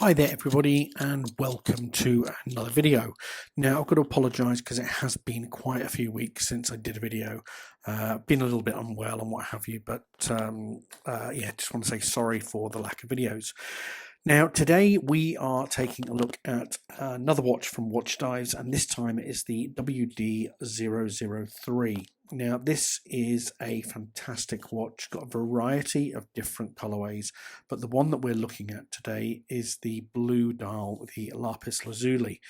Hi there everybody and welcome to another video. Now I've got to apologise because it has been quite a few weeks since I did a video. Been a little bit unwell and what have you, but yeah, just want to say sorry for the lack of videos. Now today we are taking a look at another watch from Watchdives, and this time it is the WD003. Now this is a fantastic watch, got a variety of different colorways, but the one that we're looking at today is the blue dial, the Lapis Lazuli.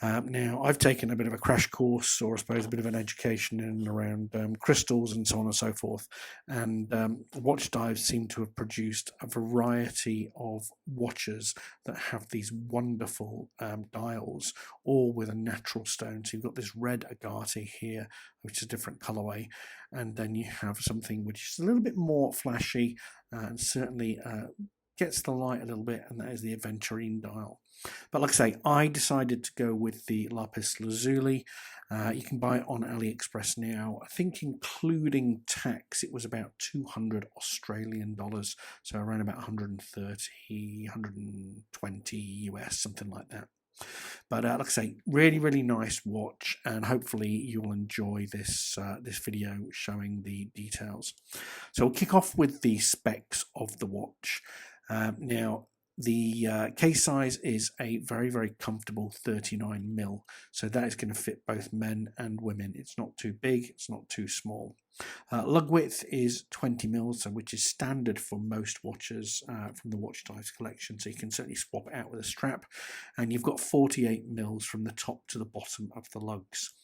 Now I've taken a bit of a crash course, or I suppose a bit of an education in and around crystals and so on and so forth, and Watchdives seem to have produced a variety of watches that have these wonderful dials, all with a natural stone. So you've got this red Agate here, which is a different colorway, and then you have something which is a little bit more flashy and certainly gets the light a little bit, and that is the Aventurine dial. But like I say, I decided to go with the Lapis Lazuli. You can buy it on AliExpress now. I think including tax, it was about 200 Australian dollars, so around about 130, 120 US, something like that. But like I say, really nice watch, and hopefully you'll enjoy this this video showing the details. So we'll kick off with the specs of the watch. Now the case size is a very comfortable 39mm, so that is going to fit both men and women. It's not too big, it's not too small. Lug width is 20mm, so which is standard for most watches from the Watchdives collection, so you can certainly swap it out with a strap. And you've got 48mm from the top to the bottom of the lugs.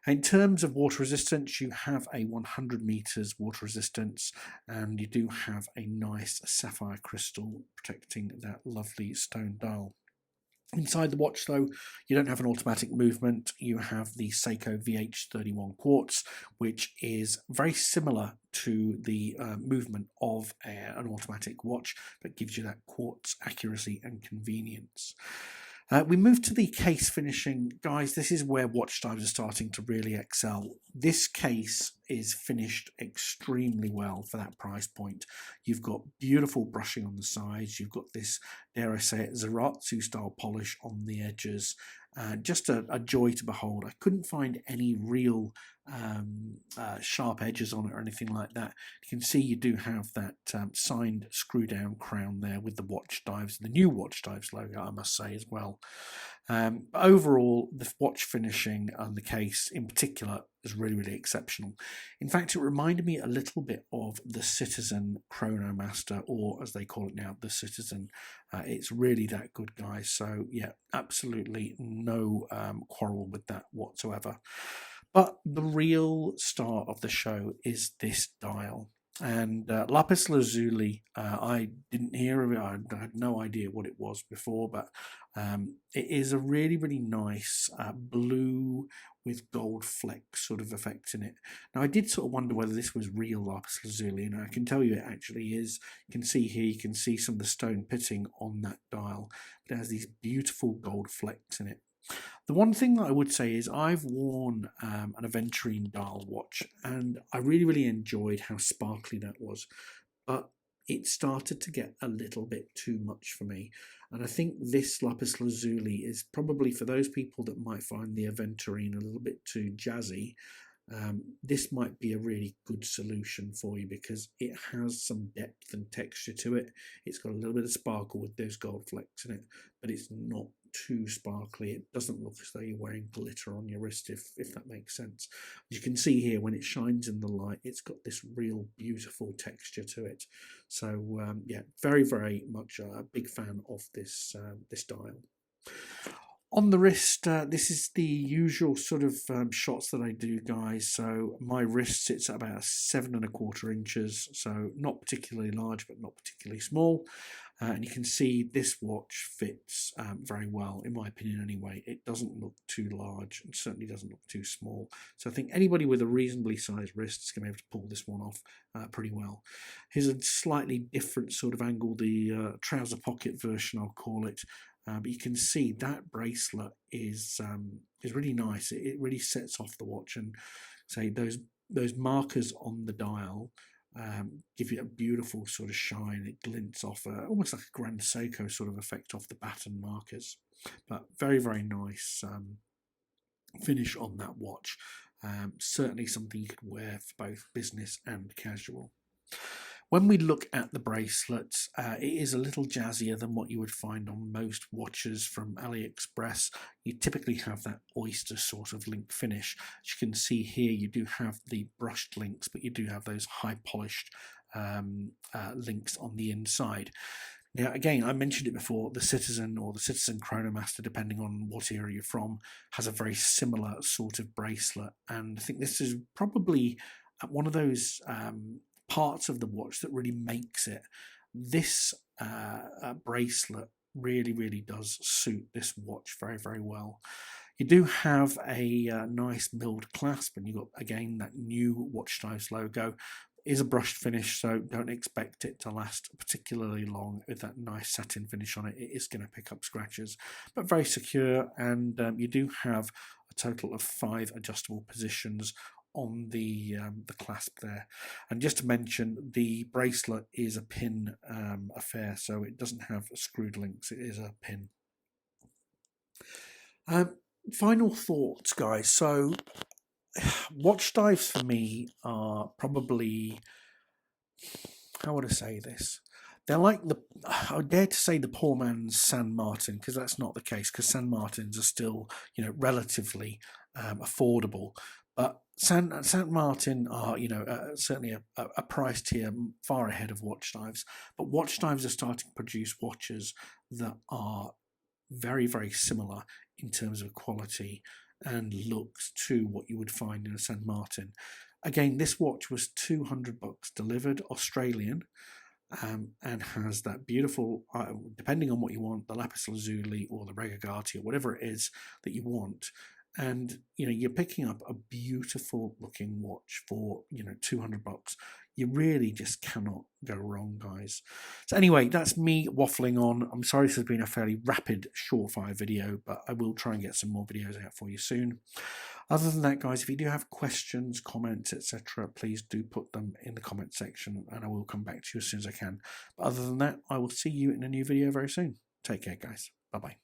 In terms of water resistance, you have a 100 meters water resistance, and you do have a nice sapphire crystal protecting that lovely stone dial. Inside the watch, though, you don't have an automatic movement. You have the Seiko VH31 quartz, which is very similar to the movement of an automatic watch, but gives you that quartz accuracy and convenience. We move to the case finishing. Guys, this is where Watchdives are starting to really excel. This case is finished extremely well for that price point. You've got beautiful brushing on the sides. You've got this, dare I say it, Zaratsu style polish on the edges. Just a joy to behold. I couldn't find any real sharp edges on it or anything like that. You can see you do have that signed screw down crown there with the Watchdives, the new Watchdives logo, I must say, as well. Overall, the watch finishing and the case in particular is really exceptional. In fact, it reminded me a little bit of the Citizen Chronomaster, or as they call it now, the Citizen. It's really that good, guys. So yeah, absolutely no quarrel with that whatsoever. But the real star of the show is this dial. And Lapis Lazuli, I didn't hear of it. I had no idea what it was before, but it is a really nice blue with gold flecks sort of effect in it. Now I did sort of wonder whether this was real Lapis Lazuli, and I can tell you it actually is. You can see here, you can see some of the stone pitting on that dial, but it has these beautiful gold flecks in it. The one thing that I would say is I've worn an Aventurine dial watch, and I really enjoyed how sparkly that was, but it started to get a little bit too much for me. And I think this Lapis Lazuli is probably, for those people that might find the Aventurine a little bit too jazzy, this might be a really good solution for you, because it has some depth and texture to it. It's got a little bit of sparkle with those gold flecks in it, but it's not too sparkly. It doesn't look as though you're wearing glitter on your wrist, if that makes sense. As you can see here, when it shines in the light, it's got this real beautiful texture to it. So yeah, very much a big fan of this this dial. On the wrist, this is the usual sort of shots that I do, guys. So my wrist sits at about 7¼ inches, so not particularly large, but not particularly small. And you can see this watch fits very well, in my opinion anyway. It doesn't look too large, and certainly doesn't look too small. So I think anybody with a reasonably sized wrist is going to be able to pull this one off pretty well. Here's a slightly different sort of angle, the trouser pocket version, I'll call it. But you can see that bracelet is really nice. It really sets off the watch, and say those markers on the dial give you a beautiful sort of shine. It glints off almost like a Grand Seiko sort of effect off the baton markers. But very, very nice finish on that watch. Certainly something you could wear for both business and casual. When we look at the bracelet, it is a little jazzier than what you would find on most watches from AliExpress. You typically have that oyster sort of link finish. As you can see here, you do have the brushed links, but you do have those high polished links on the inside. Now, again, I mentioned it before, the Citizen or the Citizen Chronomaster, depending on what era you're from, has a very similar sort of bracelet. And I think this is probably one of those parts of the watch that really makes it. This bracelet really, really does suit this watch very, very well. You do have a nice milled clasp, and you've got, again, that new Watchdives logo. It is a brushed finish, so don't expect it to last particularly long with that nice satin finish on it. It is going to pick up scratches, but very secure, and you do have a total of 5 adjustable positions on the clasp there. And just to mention, the bracelet is a pin affair, so it doesn't have screwed links, it is a pin. Final thoughts, guys. So Watchdives for me are probably, how would I say this? They're like I would dare to say the poor man's San Martin, because that's not the case, because San Martins are still, relatively affordable. But San Martin are, certainly a price tier far ahead of Watchdives. But Watchdives are starting to produce watches that are very, very similar in terms of quality and looks to what you would find in a San Martin. Again, this watch was $200 delivered Australian, and has that beautiful, depending on what you want, the Lapis Lazuli or the Agate or whatever it is that you want. And you're picking up a beautiful looking watch for $200. You really just cannot go wrong, guys. So anyway, that's me waffling on. I'm sorry this has been a fairly rapid, surefire video, but I will try and get some more videos out for you soon. Other than that, guys, if you do have questions, comments, etc., please do put them in the comment section, and I will come back to you as soon as I can. But other than that, I will see you in a new video very soon. Take care, guys. Bye-bye.